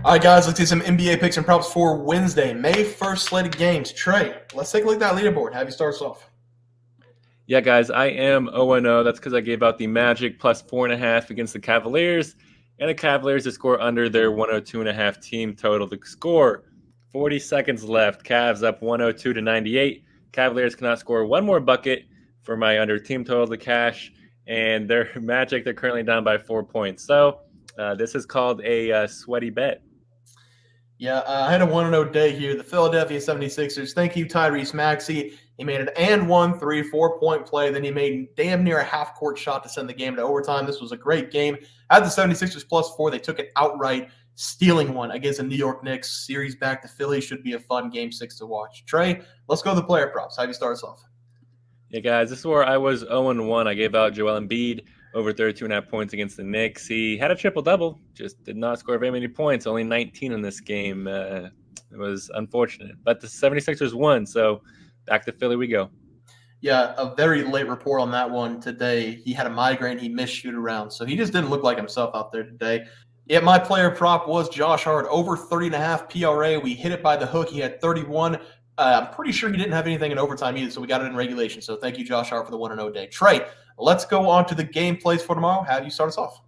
All right, guys, let's do some NBA picks and props for Wednesday, May 1st slate of games. Trey, let's take a look at that leaderboard. Have you start us off? Yeah, guys, I am 0-0. That's because I gave out the Magic plus 4.5 against the Cavaliers, and the Cavaliers to score under their 102.5 team total. The score, 40 seconds left. Cavs up 102 to 98. Cavaliers cannot score one more bucket for my under team total to cash, and their Magic, they're currently down by 4 points. So this is called a sweaty bet. Yeah, I had a 1-0 day here. The Philadelphia 76ers. Thank you, Tyrese Maxey. He made an and 1 3 4-point play. Then he made damn near a half-court shot to send the game to overtime. This was a great game. I had the 76ers plus 4. They took it outright, stealing one against the New York Knicks. Series back to Philly should be a fun game 6 to watch. Trey, let's go to the player props. How do you start us off? Yeah, guys, this is where I was 0-1. I gave out Joel Embiid over 32.5 points against the Knicks. He had a triple-double, just did not score very many points, only 19 in this game. It was unfortunate. But the 76ers won, so back to Philly we go. Yeah, a very late report on that one today. He had a migraine. He missed shoot-around, so he just didn't look like himself out there today. Yeah, my player prop was Josh Hart, over 30.5 PRA. We hit it by the hook. He had 31. I'm pretty sure he didn't have anything in overtime either, so we got it in regulation. So thank you, Josh Hart, for the 1-0 day. Trey, let's go on to the game plays for tomorrow. Have you start us off?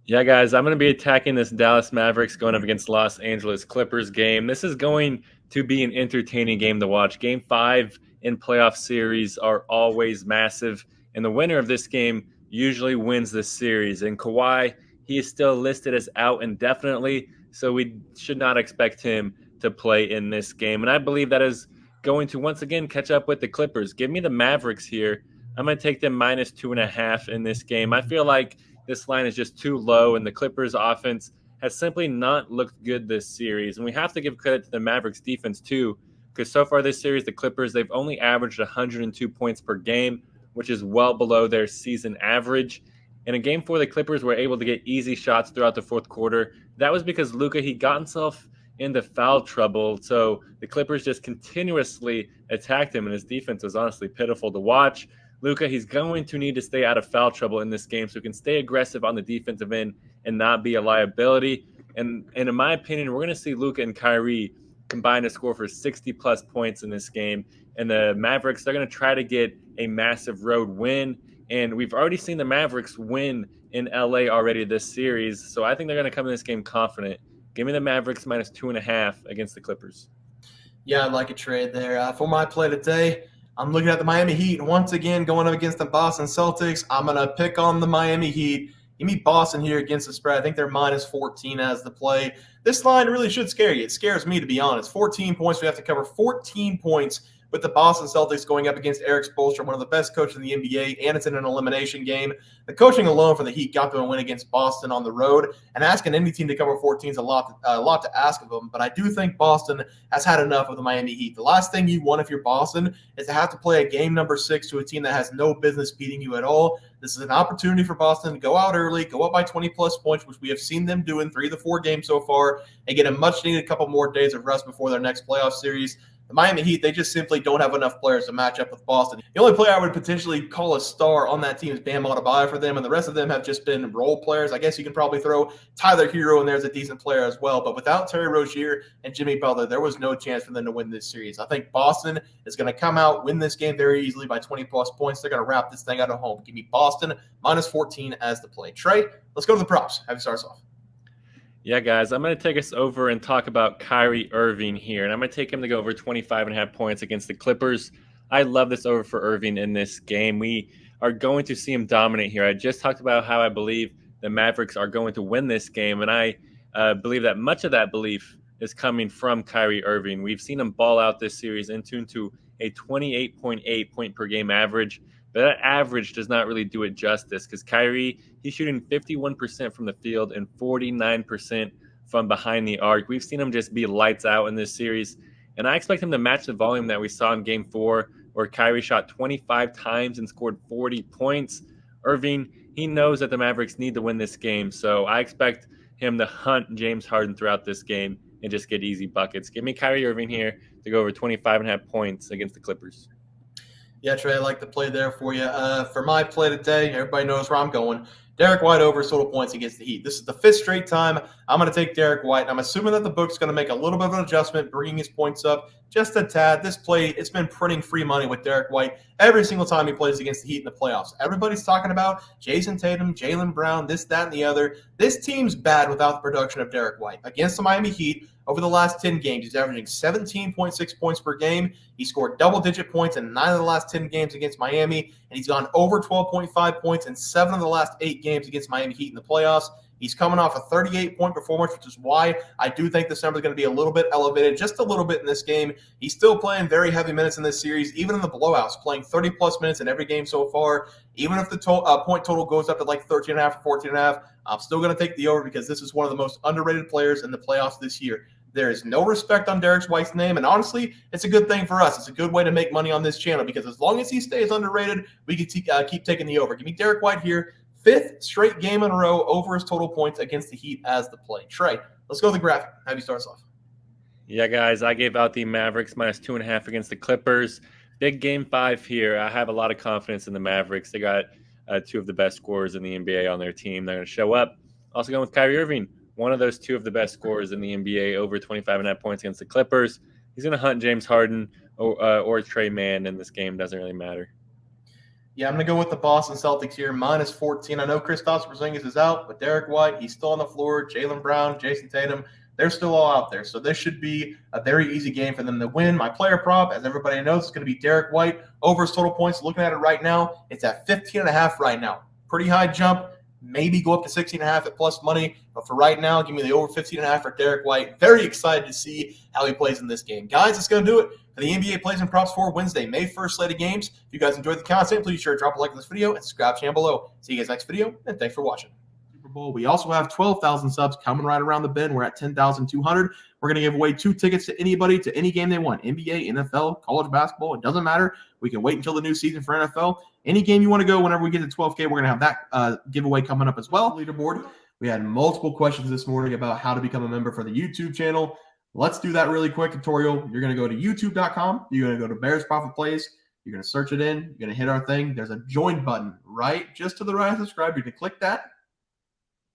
Yeah, guys, I'm going to be attacking this Dallas Mavericks going up against Los Angeles Clippers game. This is going to be an entertaining game to watch. Game 5 in playoff series are always massive, and the winner of this game usually wins the series. And Kawhi, he is still listed as out indefinitely, so we should not expect him to play in this game. And I believe that is going to once again catch up with the Clippers. Give me the Mavericks here. I'm going to take them minus 2.5 in this game. I feel like this line is just too low, and the Clippers offense has simply not looked good this series. And we have to give credit to the Mavericks defense too, because so far this series, the Clippers, they've only averaged 102 points per game, which is well below their season average. And in game 4, the Clippers were able to get easy shots throughout the fourth quarter. That was because Luka, he got himself into foul trouble. So the Clippers just continuously attacked him, and his defense was honestly pitiful to watch. Luka, he's going to need to stay out of foul trouble in this game so he can stay aggressive on the defensive end and not be a liability. And in my opinion, we're going to see Luka and Kyrie combine to score for 60-plus points in this game. And the Mavericks, they're going to try to get a massive road win. And we've already seen the Mavericks win in LA already this series. So I think they're going to come in this game confident. Give me the Mavericks minus 2.5 against the Clippers. Yeah, I'd like a trade there. For my play today, I'm looking at the Miami Heat once again going up against the Boston Celtics. I'm going to pick on the Miami Heat. Give me Boston here against the spread. I think they're minus 14 as the play. This line really should scare you. It scares me, to be honest. 14 points. We have to cover 14 points with the Boston Celtics going up against Eric Spoelstra, one of the best coaches in the NBA, and it's in an elimination game. The coaching alone for the Heat got them a win against Boston on the road, and asking any team to cover 14 is a lot to ask of them, but I do think Boston has had enough of the Miami Heat. The last thing you want if you're Boston is to have to play a game number 6 to a team that has no business beating you at all. This is an opportunity for Boston to go out early, go up by 20-plus points, which we have seen them do in 3 of the 4 games so far, and get a much-needed couple more days of rest before their next playoff series. The Miami Heat, they just simply don't have enough players to match up with Boston. The only player I would potentially call a star on that team is Bam Adebayo for them, and the rest of them have just been role players. I guess you can probably throw Tyler Hero in there as a decent player as well, but without Terry Rozier and Jimmy Butler, there was no chance for them to win this series. I think Boston is going to come out, win this game very easily by 20-plus points. They're going to wrap this thing out at home. Give me Boston minus 14 as the play. Trey, let's go to the props. Have you start us off? Yeah, guys, I'm going to take us over and talk about Kyrie Irving here, and I'm going to take him to go over 25.5 points against the Clippers. I love this over for Irving in this game. We are going to see him dominate here. I just talked about how I believe the Mavericks are going to win this game, and I believe that much of that belief is coming from Kyrie Irving. We've seen him ball out this series into a 28.8 point per game average, but that average does not really do it justice because Kyrie, he's shooting 51% from the field and 49% from behind the arc. We've seen him just be lights out in this series, and I expect him to match the volume that we saw in Game 4 where Kyrie shot 25 times and scored 40 points. Irving, he knows that the Mavericks need to win this game, so I expect him to hunt James Harden throughout this game and just get easy buckets. Give me Kyrie Irving here to go over 25.5 points against the Clippers. Yeah, Trey, I like the play there for you. For my play today, everybody knows where I'm going. Derrick White over total points against the Heat. This is the 5th straight time I'm going to take Derrick White, and I'm assuming that the book's going to make a little bit of an adjustment, bringing his points up just a tad. This play, it's been printing free money with Derrick White every single time he plays against the Heat in the playoffs. Everybody's talking about Jason Tatum, Jaylen Brown, this, that, and the other. This team's bad without the production of Derrick White. Against the Miami Heat, over the last 10 games, he's averaging 17.6 points per game. He scored double-digit points in 9 of the last 10 games against Miami, and he's gone over 12.5 points in 7 of the last 8 games against Miami Heat in the playoffs. He's coming off a 38-point performance, which is why I do think this number is going to be a little bit elevated, just a little bit in this game. He's still playing very heavy minutes in this series, even in the blowouts, playing 30-plus minutes in every game so far. Even if the point total goes up to like 13.5 or 14.5, I'm still going to take the over because this is one of the most underrated players in the playoffs this year. There is no respect on Derrick White's name, and honestly, it's a good thing for us. It's a good way to make money on this channel because as long as he stays underrated, we can keep taking the over. Give me Derrick White here. 5th straight game in a row over his total points against the Heat as the play. Trey, let's go to the graphic. Have you start us off? Yeah, guys, I gave out the Mavericks minus 2.5 against the Clippers. Big game 5 here. I have a lot of confidence in the Mavericks. They got 2 of the best scorers in the NBA on their team. They're going to show up. Also going with Kyrie Irving, one of those 2 of the best scorers in the NBA, over 25.5 points against the Clippers. He's going to hunt James Harden or Trey Mann in this game. Doesn't really matter. Yeah, I'm going to go with the Boston Celtics here, minus 14. I know Kristaps Porzingis is out, but Derrick White, he's still on the floor. Jaylen Brown, Jason Tatum, they're still all out there. So this should be a very easy game for them to win. My player prop, as everybody knows, is going to be Derrick White over his total points. Looking at it right now, it's at 15.5 right now. Pretty high jump. Maybe go up to 16.5 at plus money. But for right now, give me the over 15.5 for Derrick White. Very excited to see how he plays in this game. Guys, that's going to do it for the NBA Plays and Props for Wednesday, May 1st slate of games. If you guys enjoyed the content, please sure to drop a like on this video and subscribe to the channel below. See you guys next video, and thanks for watching. Super Bowl. We also have 12,000 subs coming right around the bend. We're at 10,200. We're going to give away 2 tickets to anybody to any game they want. NBA, NFL, college basketball. It doesn't matter. We can wait until the new season for NFL. Any game you want to go, whenever we get to 12K, we're going to have that giveaway coming up as well. Leaderboard. We had multiple questions this morning about how to become a member for the YouTube channel. Let's do that really quick tutorial. You're going to go to youtube.com. You're going to go to Bears Profit Plays. You're going to search it in. You're going to hit our thing. There's a join button right just to the right of subscribe. You can click that.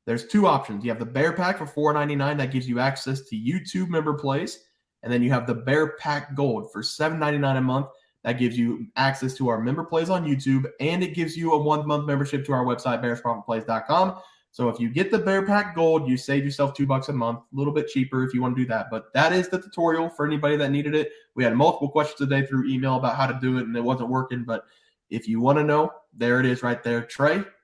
There's 2 options. You have the Bear Pack for $4.99. That gives you access to YouTube member plays. And then you have the Bear Pack Gold for $7.99 a month. That gives you access to our member plays on YouTube, and it gives you a 1-month membership to our website, bearsprofitplays.com. So if you get the Bear Pack Gold, you save yourself $2 a month, a little bit cheaper if you want to do that. But that is the tutorial for anybody that needed it. We had multiple questions today through email about how to do it, and it wasn't working. But if you want to know, there it is right there. Trey,